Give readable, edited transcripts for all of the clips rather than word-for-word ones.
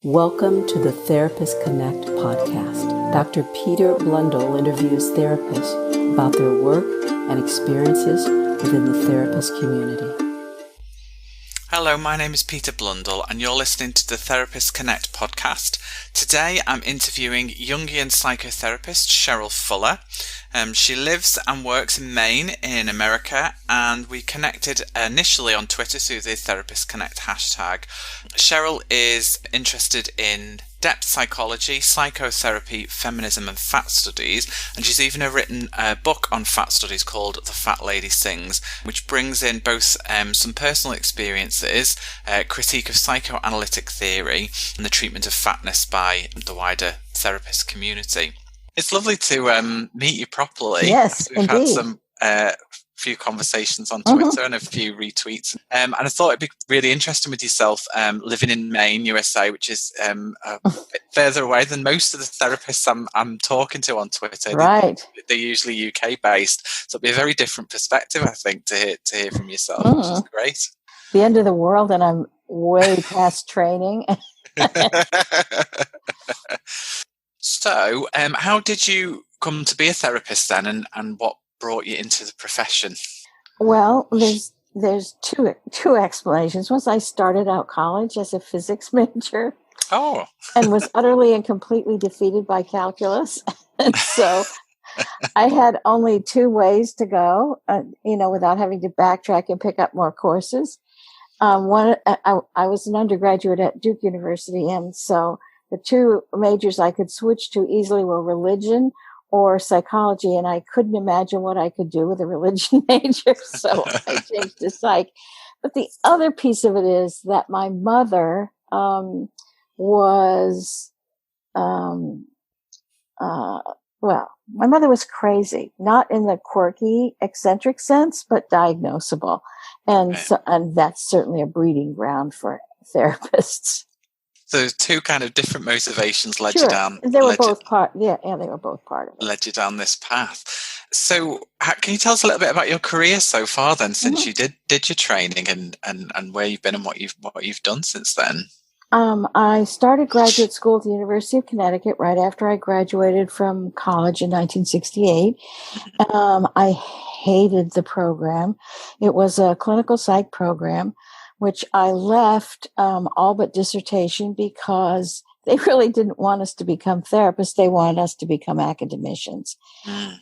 Welcome to the Therapist Connect podcast. Dr. Peter Blundell interviews therapists about their work and experiences within the therapist community. Hello, my name is Peter Blundell and you're listening to the Therapist Connect podcast. Today I'm interviewing Jungian psychotherapist Cheryl Fuller. She lives and works in Maine in America, and we connected initially on Twitter through the Therapist Connect hashtag. Cheryl is interested in depth psychology, psychotherapy, feminism and fat studies, and she's even written a book on fat studies called The Fat Lady Sings, which brings in both some personal experiences, critique of psychoanalytic theory and the treatment of fatness by the wider therapist community. It's lovely to meet you properly. Yes, We've indeed. had some few conversations on Twitter and a few retweets. And I thought it'd be really interesting with yourself living in Maine, USA, which is a bit further away than most of the therapists I'm talking to on Twitter. Right. They're usually UK based. So it'll be a very different perspective, I think, to hear from yourself, which is great. The end of the world, and I'm way past training. So, how did you come to be a therapist then, and what brought you into the profession? Well, there's two explanations. Once I started out college as a physics major, and was utterly and completely defeated by calculus, and so I had only two ways to go, without having to backtrack and pick up more courses. One, I was an undergraduate at Duke University, and so the two majors I could switch to easily were religion or psychology, and I couldn't imagine what I could do with a religion major, so I changed to psych. But the other piece of it is that my mother my mother was crazy, not in the quirky, eccentric sense, but diagnosable. And and that's certainly a breeding ground for therapists. So two kind of different motivations led you down. They were both part of it. Led you down this path. So can you tell us a little bit about your career so far then, since you did your training and where you've been and what you've done since then? I started graduate school at the University of Connecticut right after I graduated from college in 1968. I hated the program. It was a clinical psych program, which I left all but dissertation because they really didn't want us to become therapists. They wanted us to become academicians. And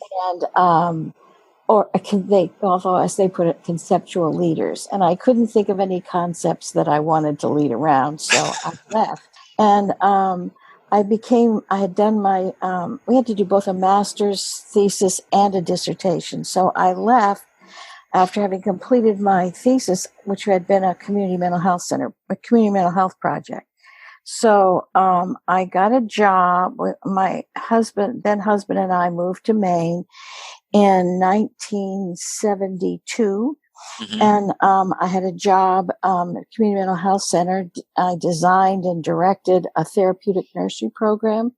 although as they put it, conceptual leaders. And I couldn't think of any concepts that I wanted to lead around, so I left. And I had done we had to do both a master's thesis and a dissertation. So I left after having completed my thesis, which had been a community mental health project. So I got a job with my then husband and I moved to Maine in 1972. And I had a job at a community mental health center. I designed and directed a therapeutic nursery program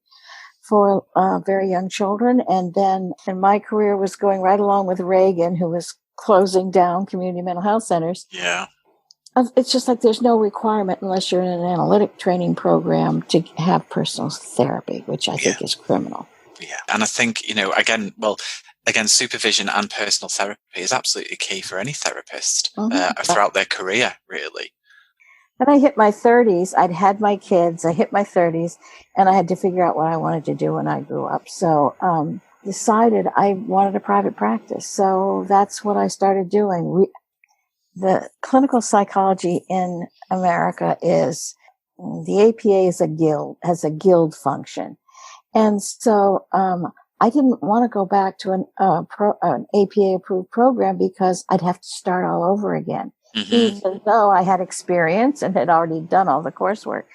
for very young children. And my career was going right along with Reagan, who was closing down community mental health centers. Yeah. It's just like there's no requirement unless you're in an analytic training program to have personal therapy, which I think is criminal. Yeah. And I think, again, supervision and personal therapy is absolutely key for any therapist throughout their career, really. Then I hit my 30s. I'd had my kids. I hit my 30s, and I had to figure out what I wanted to do when I grew up. So decided I wanted a private practice. So that's what I started doing. The clinical psychology in America is, the APA is has a guild function. And so I didn't want to go back to an APA-approved program because I'd have to start all over again, even though I had experience and had already done all the coursework.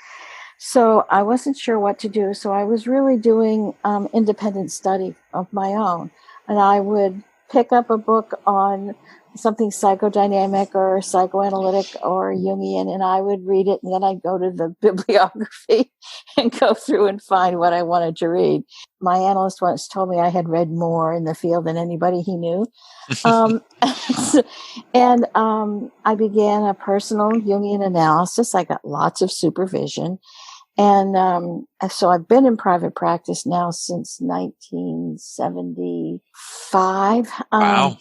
So I wasn't sure what to do. So I was really doing independent study of my own. And I would pick up a book on something psychodynamic or psychoanalytic or Jungian, and I would read it, and then I'd go to the bibliography and go through and find what I wanted to read. My analyst once told me I had read more in the field than anybody he knew. And I began a personal Jungian analysis. I got lots of supervision. And so I've been in private practice now since 1975. Wow.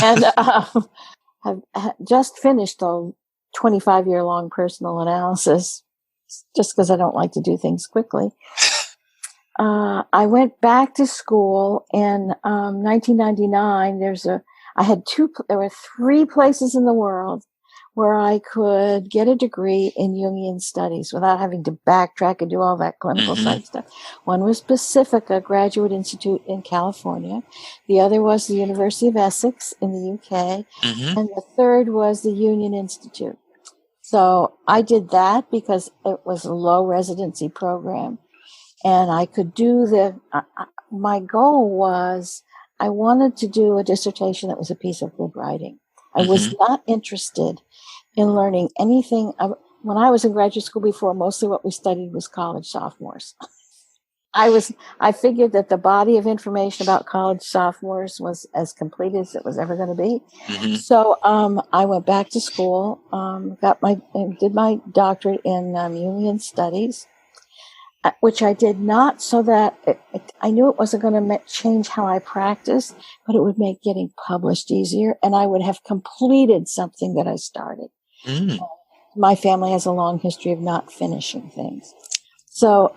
And have just finished a 25-year-long personal analysis just because I don't like to do things quickly. I went back to school in 1999. There were 3 places in the world where I could get a degree in Jungian studies without having to backtrack and do all that clinical side stuff. One was Pacifica Graduate Institute in California. The other was the University of Essex in the UK. And the third was the Union Institute. So I did that because it was a low residency program. And I could do my goal was I wanted to do a dissertation that was a piece of good writing. I was not interested in learning anything. When I was in graduate school before, mostly what we studied was college sophomores. I figured that the body of information about college sophomores was as complete as it was ever going to be. So I went back to school, did my doctorate in Jungian studies, which I did not so that I knew it wasn't going to change how I practiced, but it would make getting published easier, and I would have completed something that I started. My family has a long history of not finishing things. So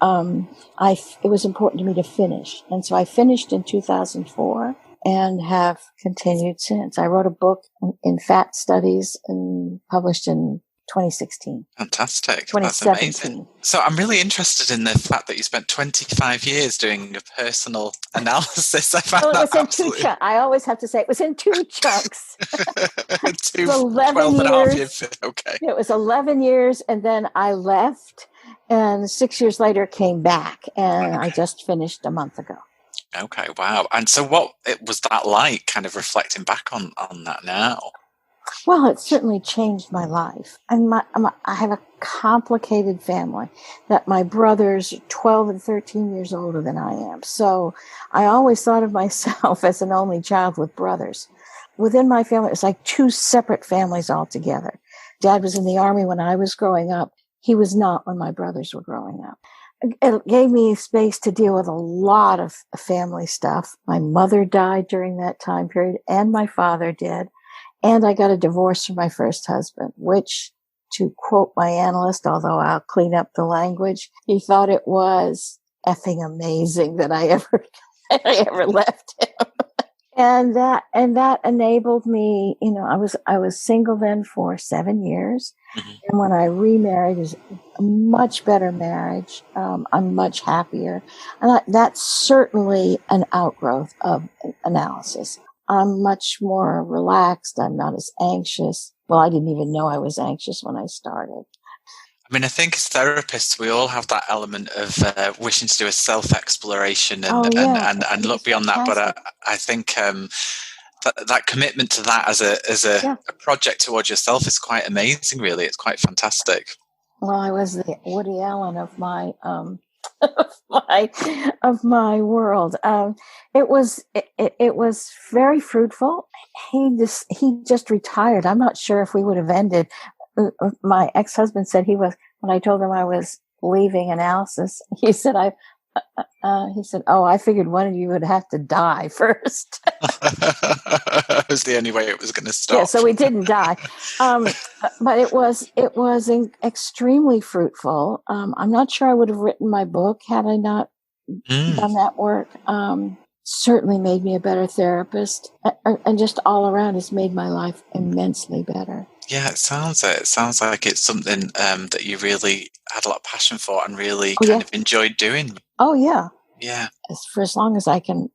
it was important to me to finish. And so I finished in 2004 and have continued since. I wrote a book in fat studies and published in 2016. Fantastic. 2017. That's amazing. So I'm really interested in the fact that you spent 25 years doing a personal analysis. I found that absolutely... I always have to say it was in 2 chunks. 12 and a half years. Okay. It was 11 years, and then I left, and 6 years later came back, and I just finished a month ago. Okay, wow. And so what was that like, kind of reflecting back on that now? Well, it certainly changed my life. I have a complicated family that my brother's 12 and 13 years older than I am. So I always thought of myself as an only child with brothers. Within my family, it was like 2 separate families altogether. Dad was in the Army when I was growing up. He was not when my brothers were growing up. It gave me space to deal with a lot of family stuff. My mother died during that time period, and my father did. And I got a divorce from my first husband, which, to quote my analyst, although I'll clean up the language, he thought it was effing amazing that I ever left him. And that enabled me, I was single then for 7 years. And when I remarried, it was a much better marriage. I'm much happier. And that's certainly an outgrowth of analysis. I'm much more relaxed. I'm not as anxious. Well, I didn't even know I was anxious when I started. I mean, I think as therapists, we all have that element of wishing to do a self-exploration and look beyond that. But I think that commitment to that as a project towards yourself is quite amazing, really. It's quite fantastic. Well, I was the Woody Allen of my of my world. It was very fruitful. He just retired. I'm not sure if we would have ended. My ex-husband said when I told him I was leaving analysis, he said, "Oh, I figured one of you would have to die first." It was the only way it was going to stop. Yeah, so we didn't die. But it was extremely fruitful. I'm not sure I would have written my book had I not done that work. Certainly made me a better therapist, and just all around has made my life immensely better. Yeah, it sounds like it's something that you really had a lot of passion for and really kind of enjoyed doing. Oh, yeah. Yeah. For as long as I can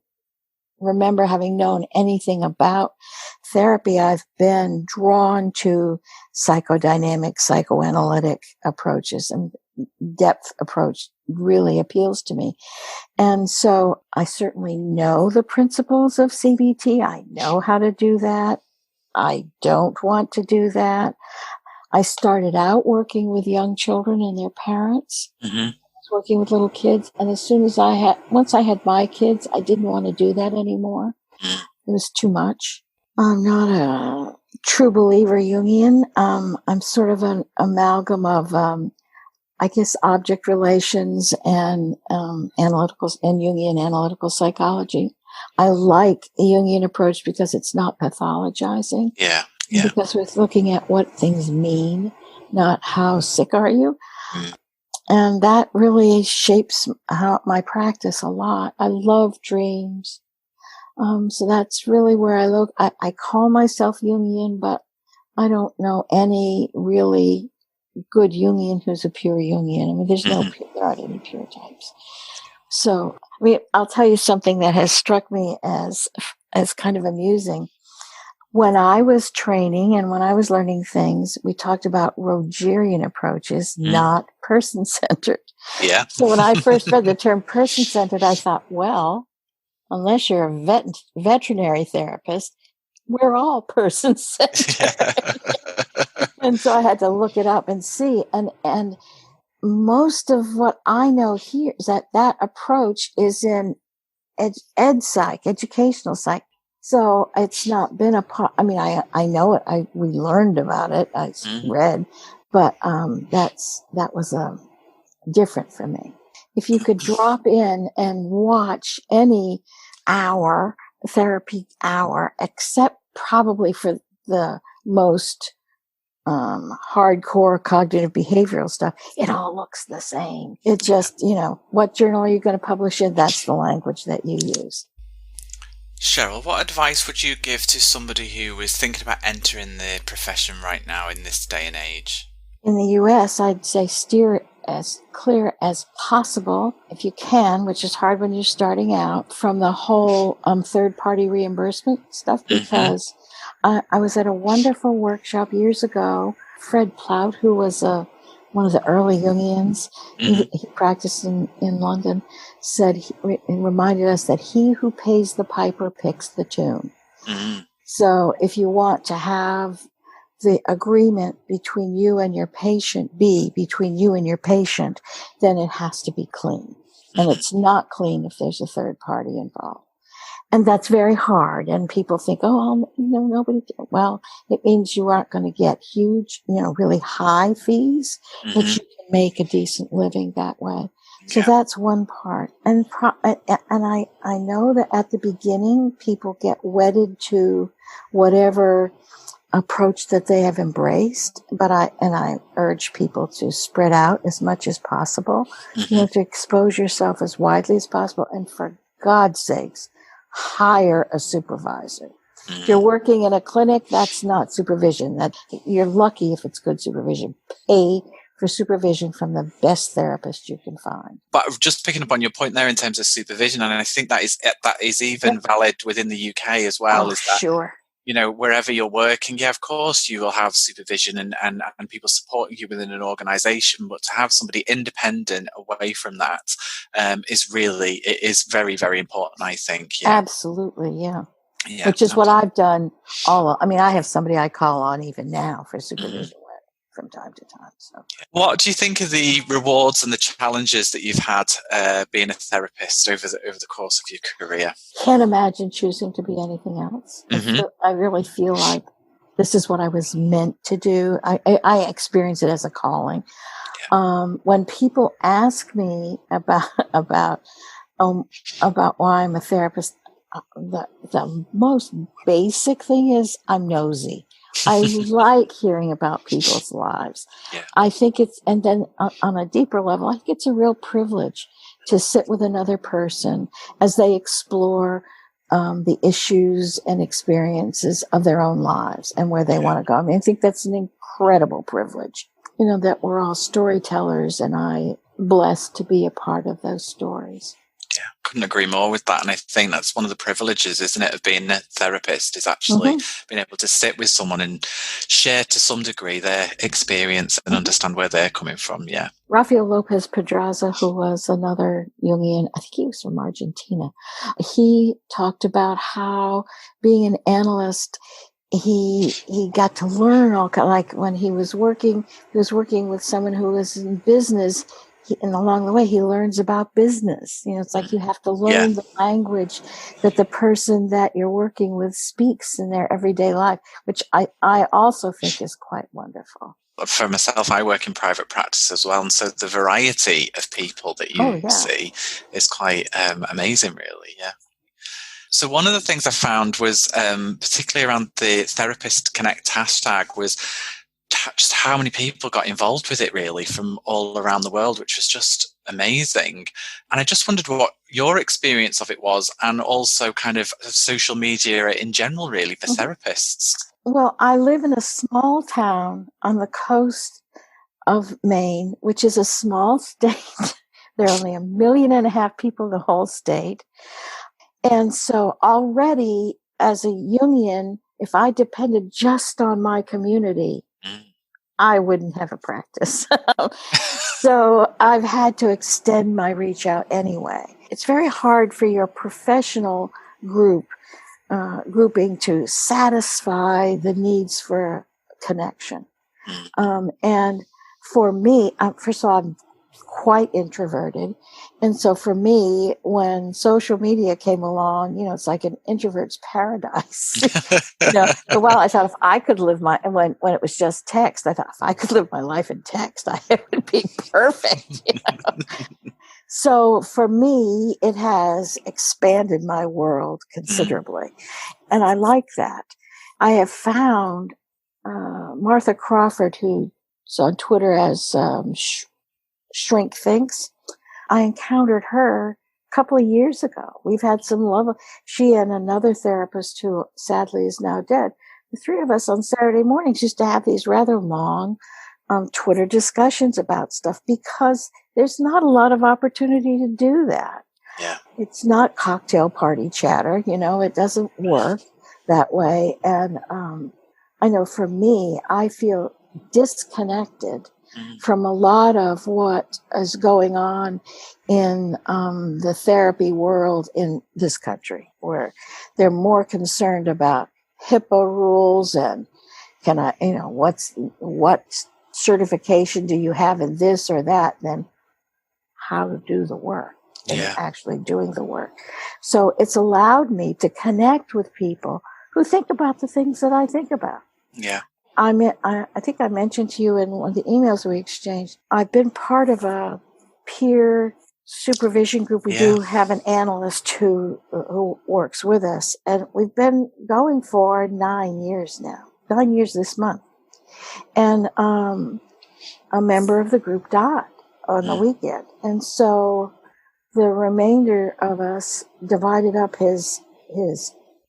remember having known anything about therapy, I've been drawn to psychodynamic, psychoanalytic approaches, and depth approach really appeals to me. And so I certainly know the principles of CBT. I know how to do that. I don't want to do that. I started out working with young children and their parents. I was working with little kids. And as soon as once I had my kids, I didn't want to do that anymore. It was too much. I'm not a true believer Jungian. I'm sort of an amalgam of I guess, object relations and analytical and Jungian analytical psychology. I like the Jungian approach because it's not pathologizing. Yeah. Because we're looking at what things mean, not how sick are you. And that really shapes my practice a lot. I love dreams. So that's really where I look. I call myself Jungian, but I don't know any really good Jungian who's a pure Jungian. I mean, there aren't any pure types. So, I mean, I'll tell you something that has struck me as kind of amusing. When I was training and when I was learning things, we talked about Rogerian approaches, not person-centered. Yeah. So when I first read the term person-centered, I thought, well, unless you're a veterinary therapist, we're all person-centered. And so I had to look it up and see. And most of what I know here is that approach is in ed psych, educational psych. So it's not been a part. I mean, I know it. We learned about it. I read, but that was different for me. If you could drop in and watch any therapy hour, except probably for the most hardcore cognitive behavioral stuff, it all looks the same. It just, what journal are you going to publish in? That's the language that you use. Cheryl, what advice would you give to somebody who is thinking about entering the profession right now in this day and age? In the U.S., I'd say steer as clear as possible, if you can, which is hard when you're starting out, from the whole third-party reimbursement stuff, because I was at a wonderful workshop years ago. Fred Plout, who was one of the early Jungians, he practiced in London, said, reminded us that he who pays the piper picks the tune. So if you want to have the agreement between you and your patient between you and your patient, then it has to be clean. And it's not clean if there's a third party involved. And that's very hard. And people think, nobody. Well, it means you aren't going to get huge, really high fees, but you can make a decent living that way. So that's one part. And I know that at the beginning, people get wedded to whatever approach that they have embraced, but I urge people to spread out as much as possible, to expose yourself as widely as possible, and for God's sakes, hire a supervisor. If you're working in a clinic, that's not supervision. That you're lucky if it's good supervision. Pay for supervision from the best therapist you can find. But just picking up on your point there in terms of supervision, and I think that is even valid within the UK as well. Is that sure? Wherever you're working, of course, you will have supervision and people supporting you within an organization, but to have somebody independent away from that is very, very important, I think. Yeah. Absolutely, yeah. Which is what I've done I have somebody I call on even now for supervision work from time to time. So, what do you think of the rewards and the challenges that you've had being a therapist over the course of your career? Can't imagine choosing to be anything else. I really feel like this is what I was meant to do. I experience it as a calling. When people ask me about why I'm a therapist, the most basic thing is I'm nosy. I like hearing about people's lives. I think and then on a deeper level, I think it's a real privilege to sit with another person as they explore the issues and experiences of their own lives and where they want to go. I mean, I think that's an incredible privilege, that we're all storytellers, and I'm blessed to be a part of those stories. Yeah, couldn't agree more with that. And I think that's one of the privileges, isn't it, of being a therapist, is actually being able to sit with someone and share to some degree their experience and understand where they're coming from. Yeah. Rafael Lopez Pedraza, who was another Jungian, I think he was from Argentina, he talked about how being an analyst, he got to learn like when he was working with someone who was in business. and along the way, he learns about business. It's like you have to learn the language that the person that you're working with speaks in their everyday life, which I also think is quite wonderful. For myself, I work in private practice as well, and so the variety of people that you see is quite amazing, really. Yeah. So one of the things I found was, particularly around the Therapist Connect hashtag, was just how many people got involved with it, really, from all around the world, which was just amazing. And I just wondered what your experience of it was, and also kind of social media in general, really, for therapists. Well, I live in a small town on the coast of Maine, which is a small state. There are only 1.5 million people in the whole state. And so already as a Jungian, if I depended just on my community, I wouldn't have a practice. So I've had to extend my reach out anyway. It's very hard for your professional grouping to satisfy the needs for connection. And for me, first of all, I'm quite introverted. And so for me, when social media came along, it's like an introvert's paradise. For a while I thought if I could live when it was just text, I thought if I could live my life in text, it would be perfect. So for me, it has expanded my world considerably. And I like that. I have found Martha Crawford, who's on Twitter as Shrink Thinks. I encountered her a couple of years ago. We've had some love. She and another therapist who sadly is now dead. The three of us on Saturday mornings used to have these rather long Twitter discussions about stuff, because there's not a lot of opportunity to do that. Yeah. It's not cocktail party chatter. It doesn't work that way. And I know for me, I feel disconnected from a lot of what is going on in the therapy world in this country, where they're more concerned about HIPAA rules and what certification do you have in this or that than how to do the work and actually doing the work. So it's allowed me to connect with people who think about the things that I think about. Yeah. I think I mentioned to you in one of the emails we exchanged, I've been part of a peer supervision group. We do have an analyst who works with us, and we've been going for 9 years now, 9 years this month. And a member of the group died on the weekend. And so the remainder of us divided up his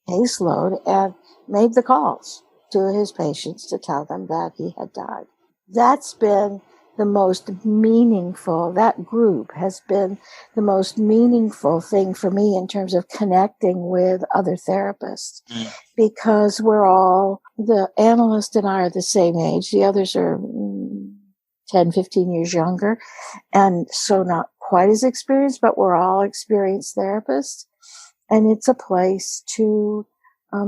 caseload and made the calls to his patients to tell them that he had died. That's been the most meaningful, that group has been the most meaningful thing for me in terms of connecting with other therapists, because the analyst and I are the same age. The others are 10, 15 years younger, and so not quite as experienced, but we're all experienced therapists. And it's a place to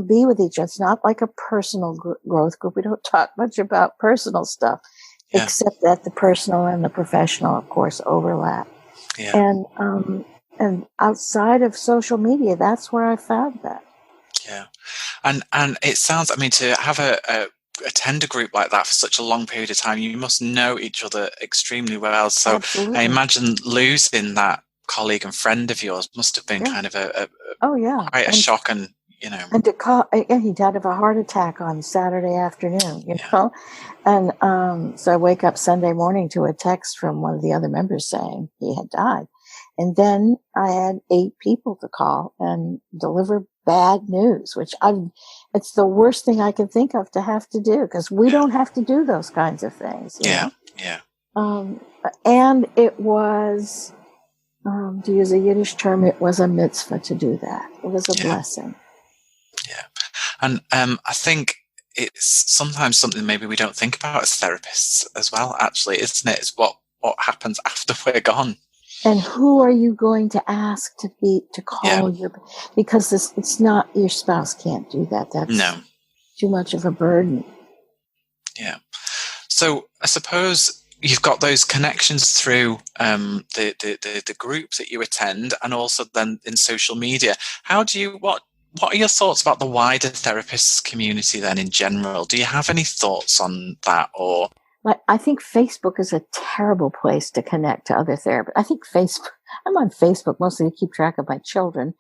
be with each other. It's not like a personal growth group. We don't talk much about personal stuff, except that the personal and the professional, of course, overlap. Yeah. And outside of social media, that's where I found that. Yeah. And it sounds, to have attend a group like that for such a long period of time, you must know each other extremely well. So absolutely. I imagine losing that colleague and friend of yours must have been kind of quite a shock. And and to call, he died of a heart attack on Saturday afternoon, know, and so I wake up Sunday morning to a text from one of the other members saying he had died, and then I had 8 people to call and deliver bad news, which it's the worst thing I can think of to have to do, because we don't have to do those kinds of things. You know? And it was, to use a Yiddish term, it was a mitzvah to do that. It was a blessing. Yeah. And I think it's sometimes something maybe we don't think about as therapists as well, actually, isn't it? It's what happens after we're gone. And who are you going to ask to call because it's not, your spouse can't do that. That's too much of a burden. Yeah. So I suppose, you've got those connections through the group that you attend, and also then in social media. What are your thoughts about the wider therapists community then in general? Do you have any thoughts on that? Or I think Facebook is a terrible place to connect to other therapists. I think I'm on Facebook mostly to keep track of my children.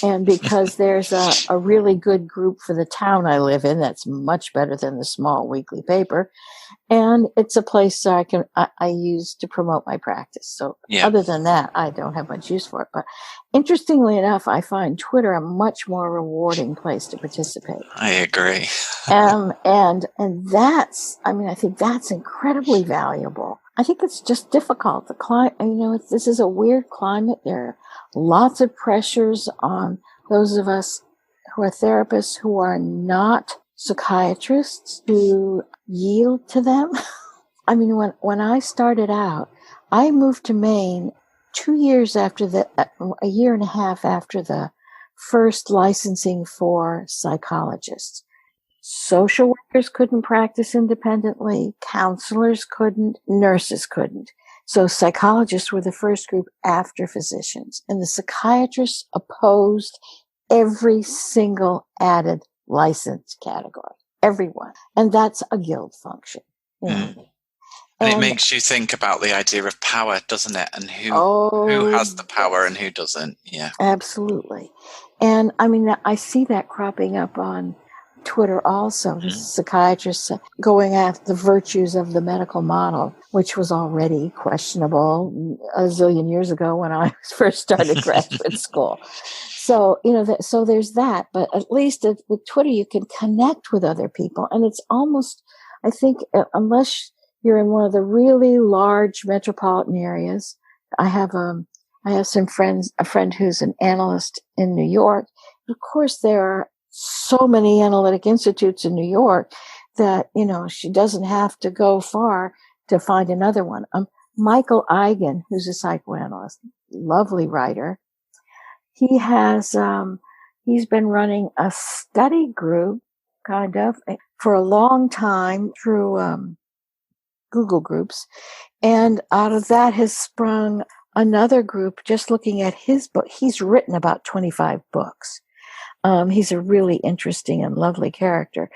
And because there's a really good group for the town I live in that's much better than the small weekly paper. And it's a place I use to promote my practice. So other than that, I don't have much use for it. But interestingly enough, I find Twitter a much more rewarding place to participate. I agree. And I think that's incredibly valuable. I think it's just difficult. The climate, this is a weird climate. There are lots of pressures on those of us who are therapists who are not psychiatrists to yield to them. I mean, when I started out, I moved to Maine 2 years after a year and a half after the first licensing for psychologists. Social workers couldn't practice independently, counselors couldn't, nurses couldn't. So psychologists were the first group after physicians, and the psychiatrists opposed every single added license category, everyone. And that's a guild function. And it makes you think about the idea of power, doesn't it? And who has the power and who doesn't. Yeah. Absolutely. And I mean, I see that cropping up on Twitter also. The psychiatrists going after the virtues of the medical model, which was already questionable a zillion years ago when I first started graduate school. So, so there's that. But at least with Twitter, you can connect with other people. And it's almost, I think, unless you're in one of the really large metropolitan areas, I have some friends, a friend who's an analyst in New York. Of course, there are so many analytic institutes in New York that, she doesn't have to go far to find another one. Michael Eigen, who's a psychoanalyst, lovely writer. He has, he's been running a study group kind of for a long time through, Google Groups. And out of that has sprung another group just looking at his book. He's written about 25 books. He's a really interesting and lovely character.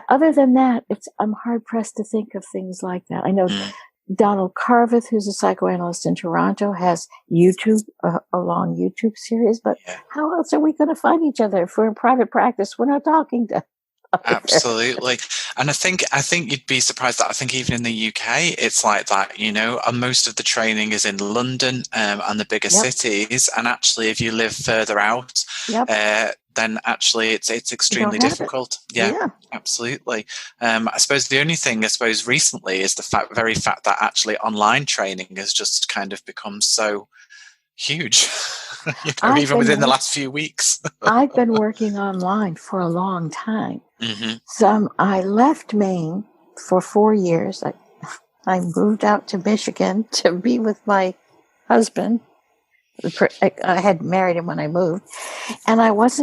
Other than that, I'm hard pressed to think of things like that. I know Donald Carveth, who's a psychoanalyst in Toronto, has YouTube, a long YouTube series, but how else are we going to find each other if we're in private practice? We're not talking to Absolutely. And I think you'd be surprised that I think even in the UK, it's like that, and most of the training is in London and the bigger cities. And actually, if you live further out, then actually it's extremely difficult. Yeah, absolutely. I suppose the only thing, recently is the very fact that actually online training has just kind of become so huge, even within the last few weeks. I've been working online for a long time. So I left Maine for 4 years. I moved out to Michigan to be with my husband. I had married him when I moved, and I was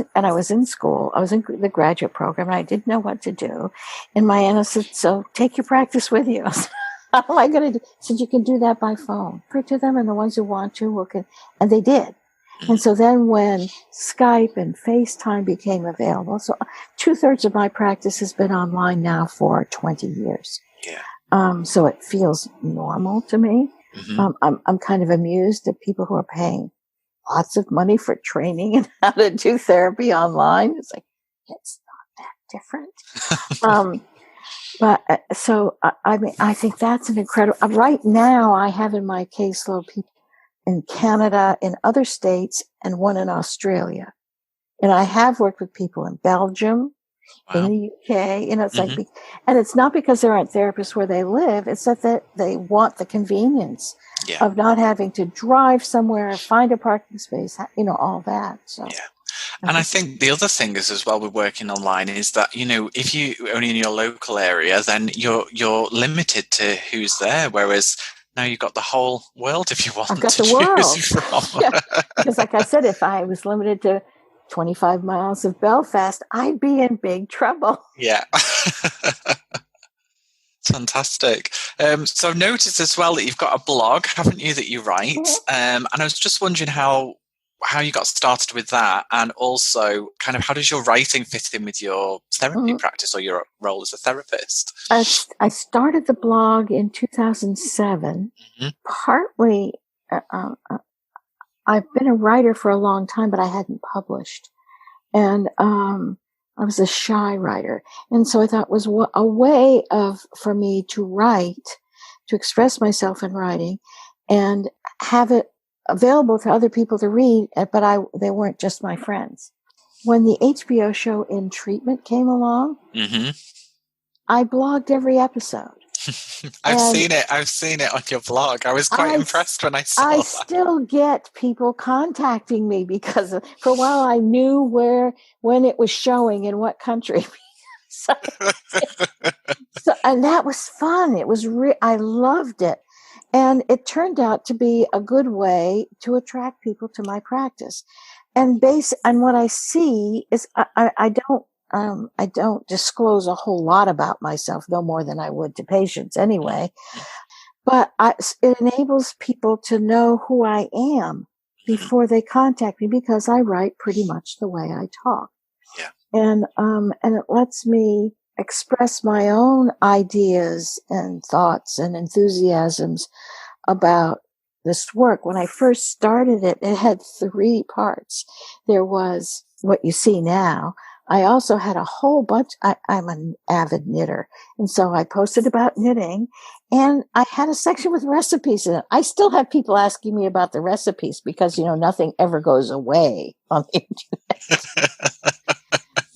in school. I was in the graduate program, and I didn't know what to do. And my aunt said, "So take your practice with you." How am I going to do? She said, "You can do that by phone. Put to them, and the ones who want to and they did. And so then when Skype and FaceTime became available, so 2/3 of my practice has been online now for 20 years. So it feels normal to me. I'm kind of amused at people who are paying lots of money for training and how to do therapy online. It's like, it's not that different. I think that's an incredible, right now I have in my caseload people in Canada, in other states, and one in Australia. And I have worked with people in Belgium, in the UK, it's like, and it's not because there aren't therapists where they live, it's that they want the convenience of not having to drive somewhere, find a parking space, all that. So. And I think the other thing is as well with working online is that, if you only in your local area, then you're limited to who's there. Whereas now you've got the whole world if you want I've got to the world. choose from. Because like I said, if I was limited to 25 miles of Belfast, I'd be in big trouble. Yeah. Fantastic. So I've noticed as well that you've got a blog, haven't you, that you write? And I was just wondering how you got started with that, and also kind of how does your writing fit in with your therapy practice or your role as a therapist? I started the blog in 2007, partly. I've been a writer for a long time, but I hadn't published. And I was a shy writer. And so I thought it was a way for me to write, to express myself in writing, and have it available to other people to read, but they weren't just my friends. When the HBO show In Treatment came along, I blogged every episode. I've seen it on your blog. I was quite impressed when I saw that. I still get people contacting me because for a while I knew when it was showing in what country. And that was fun. It was I loved it. And it turned out to be a good way to attract people to my practice. And what I see is I don't disclose a whole lot about myself, no more than I would to patients anyway. But it enables people to know who I am before they contact me, because I write pretty much the way I talk. Yeah. And it lets me express my own ideas and thoughts and enthusiasms about this work. When I first started it, it had 3 parts. There was what you see now. I also had a whole bunch. I'm an avid knitter. And so I posted about knitting, and I had a section with recipes in it. I still have people asking me about the recipes because, nothing ever goes away on the internet.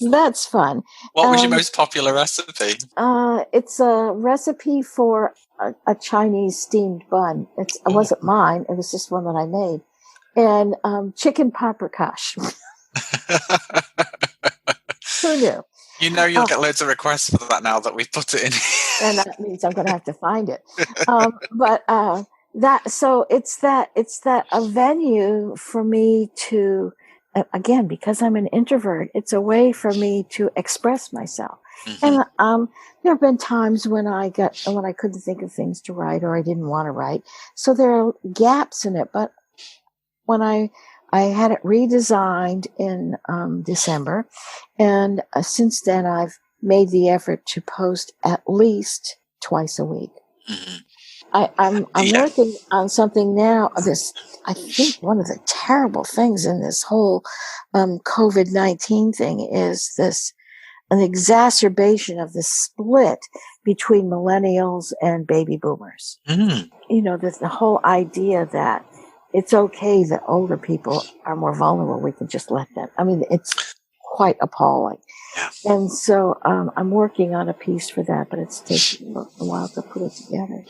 That's fun. What was your most popular recipe? It's a recipe for a Chinese steamed bun. It wasn't mine. It was just one that I made. And chicken paprikash. Who knew? You'll get loads of requests for that now that we've put it in. And that means I'm going to have to find it. It's a venue for me to, again, because I'm an introvert, it's a way for me to express myself. And there have been times when I couldn't think of things to write, or I didn't want to write. So there are gaps in it. But when I had it redesigned in December, and since then I've made the effort to post at least twice a week. I'm working on something now. I think one of the terrible things in this whole COVID-19 thing is an exacerbation of the split between millennials and baby boomers. The whole idea that it's okay that older people are more vulnerable. We can just let them. I mean, it's quite appalling. Yeah. And so I'm working on a piece for that, but it's taking a while to put it together.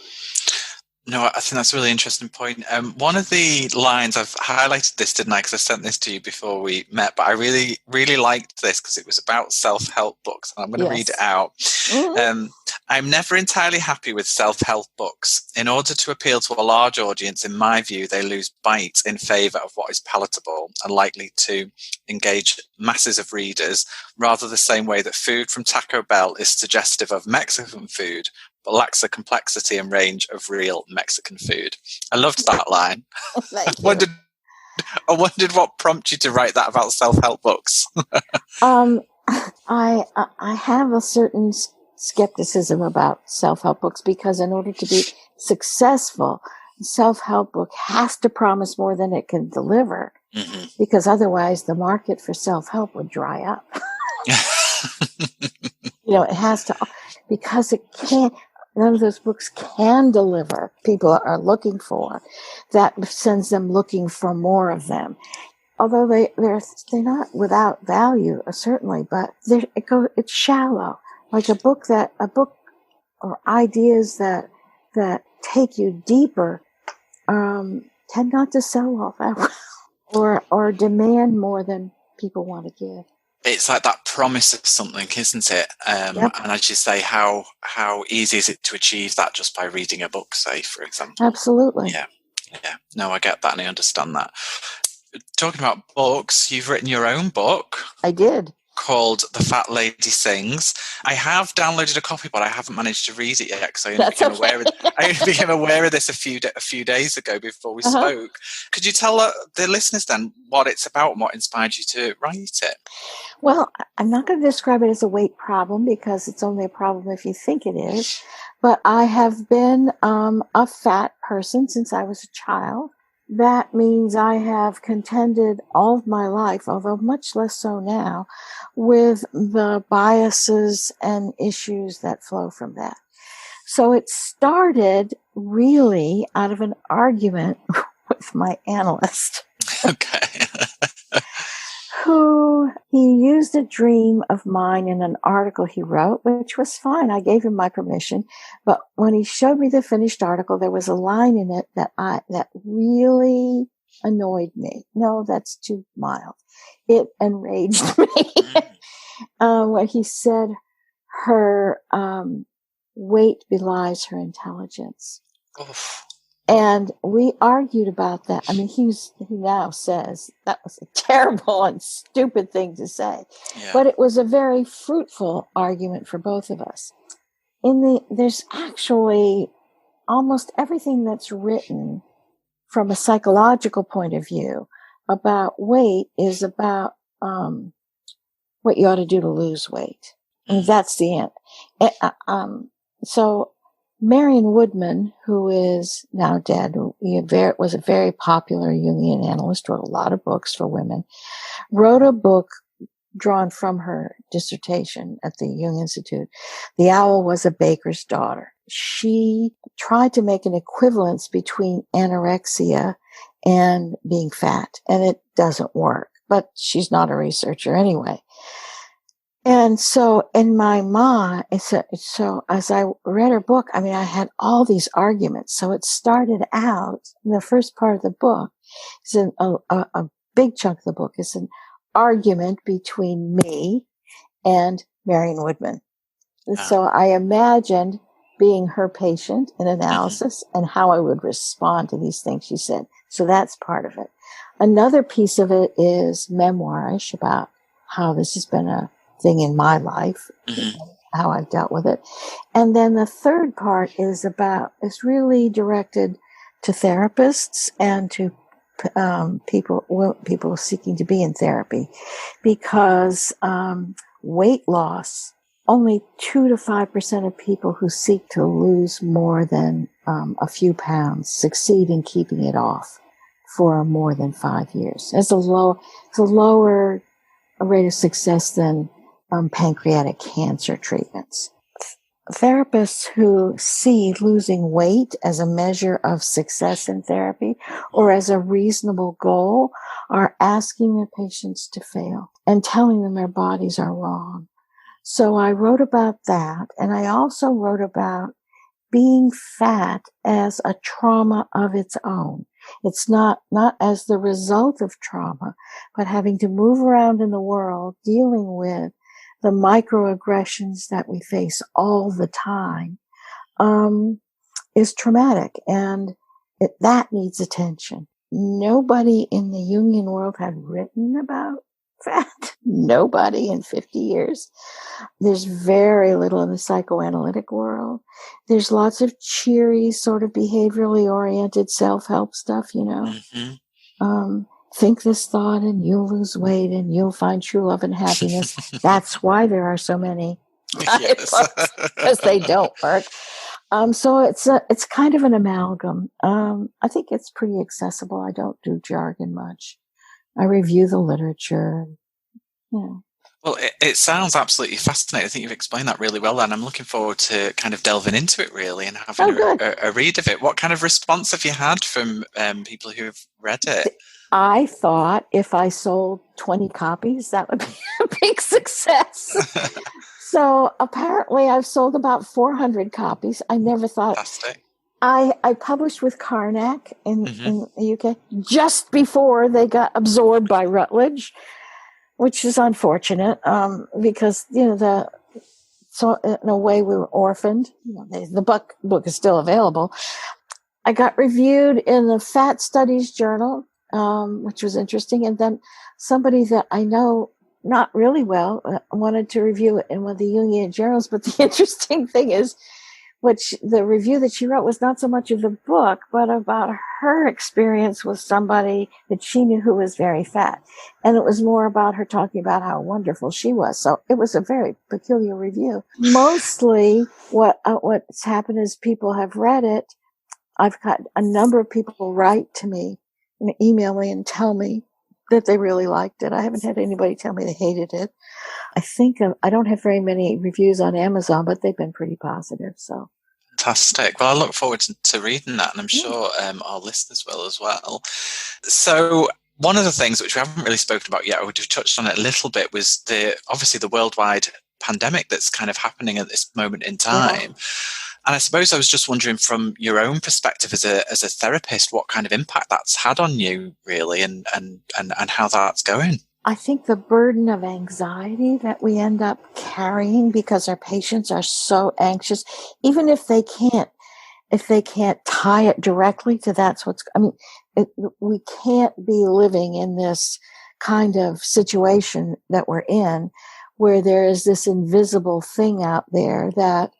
No, I think that's a really interesting point. One of the lines, I've highlighted this, didn't I? Because I sent this to you before we met, but I really, really liked this because it was about self-help books. And I'm going to read it out. I'm never entirely happy with self-help books. In order to appeal to a large audience, in my view, they lose bite in favor of what is palatable and likely to engage masses of readers, rather the same way that food from Taco Bell is suggestive of Mexican food, but lacks the complexity and range of real Mexican food. I loved that line. I wondered what prompted you to write that about self-help books. I have a certain skepticism about self-help books, because in order to be successful, a self-help book has to promise more than it can deliver, because otherwise the market for self-help would dry up. It has to, because it can't. None of those books can deliver people are looking for. That sends them looking for more of them. Although they're not without value, certainly, but it's shallow. Like a book or ideas that take you deeper tend not to sell all that well, or demand more than people want to give. It's like that promise of something, isn't it? And as you say, how easy is it to achieve that just by reading a book, say, for example? Absolutely. Yeah. No, I get that and I understand that. Talking about books, you've written your own book. I did. called The Fat Lady Sings. I have downloaded a copy, but I haven't managed to read it yet because I only became aware of this a few days ago before we spoke. Could you tell the listeners then what it's about and what inspired you to write it? Well, I'm not going to describe it as a weight problem because it's only a problem if you think it is. But I have been a fat person since I was a child. That means I have contended all of my life, although much less so now, with the biases and issues that flow from that. So it started really out of an argument with my analyst. Okay. Who he used a dream of mine in an article he wrote, which was fine. I gave him my permission. But when he showed me the finished article, there was a line in it that really annoyed me. No, that's too mild. It enraged me. Where he said her weight belies her intelligence. Oof. And we argued about that. I mean, he now says that was a terrible and stupid thing to say, but it was a very fruitful argument for both of us. There's actually almost everything that's written from a psychological point of view about weight is about what you ought to do to lose weight. I mean, that's the end. So Marion Woodman, who is now dead, was a very popular Jungian analyst, wrote a lot of books for women, wrote a book drawn from her dissertation at the Jung Institute. The Owl Was a Baker's Daughter. She tried to make an equivalence between anorexia and being fat, and it doesn't work, but she's not a researcher anyway. And so in my mind, so as I read her book, I mean, I had all these arguments. So it started out in the first part of the book, is a big chunk of the book is an argument between me and Marion Woodman. So I imagined being her patient in analysis and how I would respond to these things she said. So that's part of it. Another piece of it is memoirish about how this has been a thing in my life, how I've dealt with it. And then the third part is really directed to therapists and to people seeking to be in therapy, because weight loss, only 2 to 5% of people who seek to lose more than a few pounds succeed in keeping it off for more than 5 years. It's a lower rate of success than pancreatic cancer treatments. Therapists who see losing weight as a measure of success in therapy or as a reasonable goal are asking their patients to fail and telling them their bodies are wrong. So I wrote about that, and I also wrote about being fat as a trauma of its own. It's not as the result of trauma, but having to move around in the world dealing with the microaggressions that we face all the time is traumatic, and that needs attention. Nobody in the Jungian world had written about fat. Nobody in 50 years. There's very little in the psychoanalytic world. There's lots of cheery, sort of behaviorally oriented self-help stuff, you know. Think this thought and you'll lose weight and you'll find true love and happiness. That's why there are so many books, because they don't work. So it's kind of an amalgam. I think it's pretty accessible. I don't do jargon much. I review the literature. Well, it sounds absolutely fascinating. I think you've explained that really well, and I'm looking forward to kind of delving into it really and having a read of it. What kind of response have you had from people who've read it? I thought if I sold 20 copies, that would be a big success. So apparently I've sold about 400 copies. I never thought. Fantastic. I published with Karnak in the UK just before they got absorbed by Routledge, which is unfortunate because, so in a way we were orphaned. The book is still available. I got reviewed in the Fat Studies Journal, which was interesting. And then somebody that I know not really well. I wanted to review it in one of the Jungian journals, but the interesting thing is, the review that she wrote was not so much of the book, but about her experience with somebody that she knew who was very fat. And it was more about her talking about how wonderful she was. So it was a very peculiar review. Mostly what's happened is people have read it. I've got a number of people write to me and email me and tell me that they really liked it. I haven't had anybody tell me they hated it. I don't have very many reviews on Amazon, but they've been pretty positive. So fantastic. Well, I look forward to reading that, and I'm sure our listeners will as well. So one of the things which we haven't really spoken about yet, or we've touched on it a little bit, was obviously the worldwide pandemic that's kind of happening at this moment in time. Yeah. And I suppose I was just wondering, from your own perspective as a therapist, what kind of impact that's had on you, really, and how that's going. I think the burden of anxiety that we end up carrying because our patients are so anxious, even if they can't tie it directly to we can't be living in this kind of situation that we're in, where there is this invisible thing out there that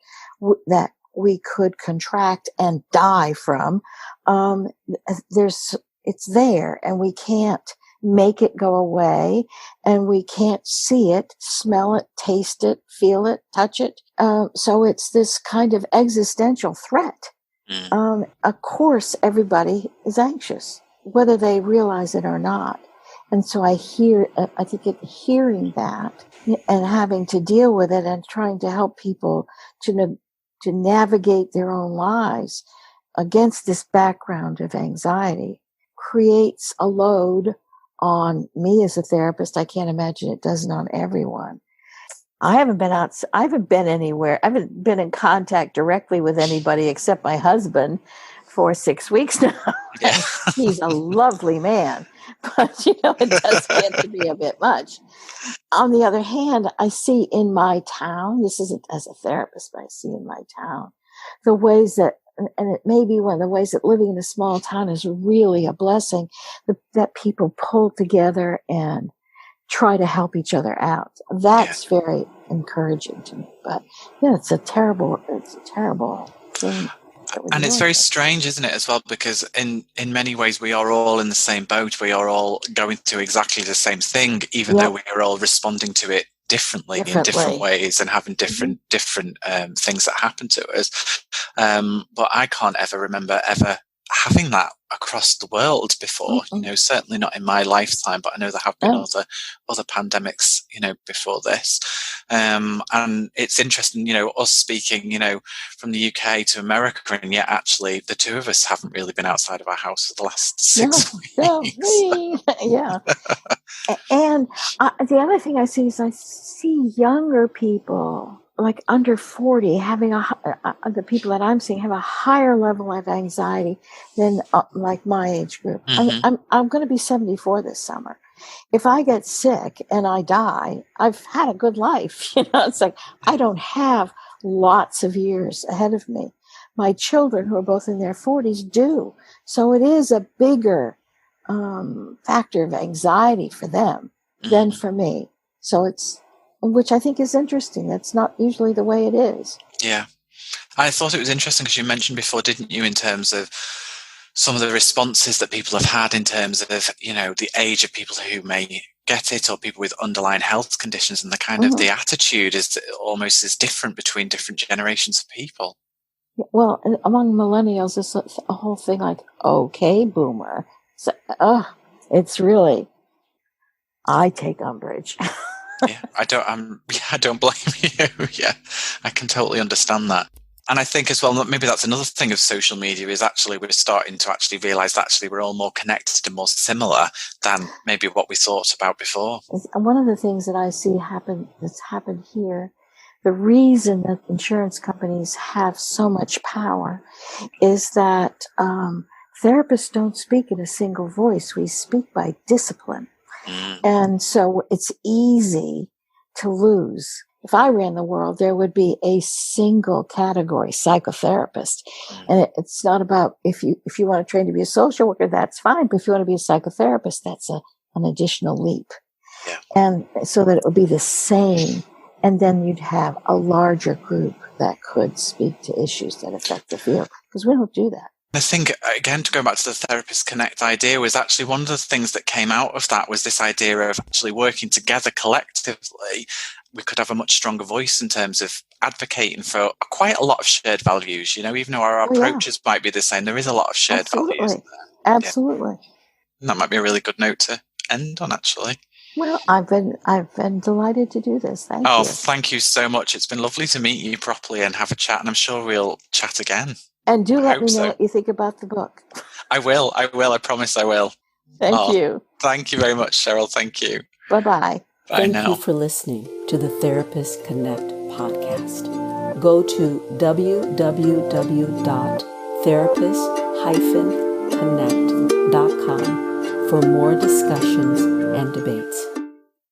we could contract and die from. It's there, and we can't make it go away, and we can't see it, smell it, taste it, feel it, touch it. So it's this kind of existential threat. Of course, everybody is anxious, whether they realize it or not. And so I think hearing that and having to deal with it and trying to help people to navigate their own lives against this background of anxiety creates a load on me as a therapist. I can't imagine it doesn't on everyone. I haven't been anywhere. I haven't been in contact directly with anybody except my husband for 6 weeks now. Yeah. He's a lovely man, but it does get to be a bit much. On the other hand, I see in my town, this isn't as a therapist, but I see in my town the ways that, and it may be one of the ways that living in a small town is really a blessing, that people pull together and try to help each other out. That's very encouraging to me. But yeah, it's a terrible thing. And it's very strange, isn't it, as well, because in many ways we are all in the same boat. We are all going through exactly the same thing, even though we are all responding to it differently in different ways and having different things that happen to us. But I can't ever remember having that across the world before. Certainly not in my lifetime, but I know there have been other pandemics, before this. And it's interesting, us speaking, from the UK to America, and yet actually the two of us haven't really been outside of our house for the last 6 weeks. Yeah. And the other thing I see is I see younger people, like under 40, having the people that I'm seeing have a higher level of anxiety than like my age group. I'm going to be 74 this summer. If I get sick and I die, I've had a good life. It's like I don't have lots of years ahead of me. My children, who are both in their 40s, do. So it is a bigger factor of anxiety for them than for me. So which I think is interesting. That's not usually the way it is. Yeah. I thought it was interesting because you mentioned before, didn't you, in terms of some of the responses that people have had in terms of, the age of people who may get it, or people with underlying health conditions, and the kind of the attitude is almost as different between different generations of people. Well, among millennials, it's a whole thing like, okay, boomer. So, it's really, I take umbrage. Yeah, I don't blame you. Yeah, I can totally understand that. And I think as well, maybe that's another thing of social media, is actually we're starting to actually realize that actually we're all more connected and more similar than maybe what we thought about before. One of the things that I see that's happened here, the reason that insurance companies have so much power is that therapists don't speak in a single voice. We speak by discipline. And so it's easy to lose. If I ran the world, there would be a single category, psychotherapist. And it's not about, if you want to train to be a social worker, that's fine. But if you want to be a psychotherapist, that's an additional leap. Yeah. And so that it would be the same. And then you'd have a larger group that could speak to issues that affect the field, because we don't do that. I think, again, to go back to the Therapist Connect idea, was actually one of the things that came out of that was this idea of actually working together collectively. We could have a much stronger voice in terms of advocating for quite a lot of shared values. Even though our approaches might be the same, there is a lot of shared values there. Absolutely. Yeah. And that might be a really good note to end on, actually. Well, I've been delighted to do this. Thank you. Oh, thank you so much. It's been lovely to meet you properly and have a chat, and I'm sure we'll chat again. And do let me know what you think about the book. I will. I promise I will. Thank you. Thank you very much, Cheryl. Thank you. Bye-bye. Thank you for listening to the Therapist Connect podcast. Go to www.therapist-connect.com for more discussions and debates.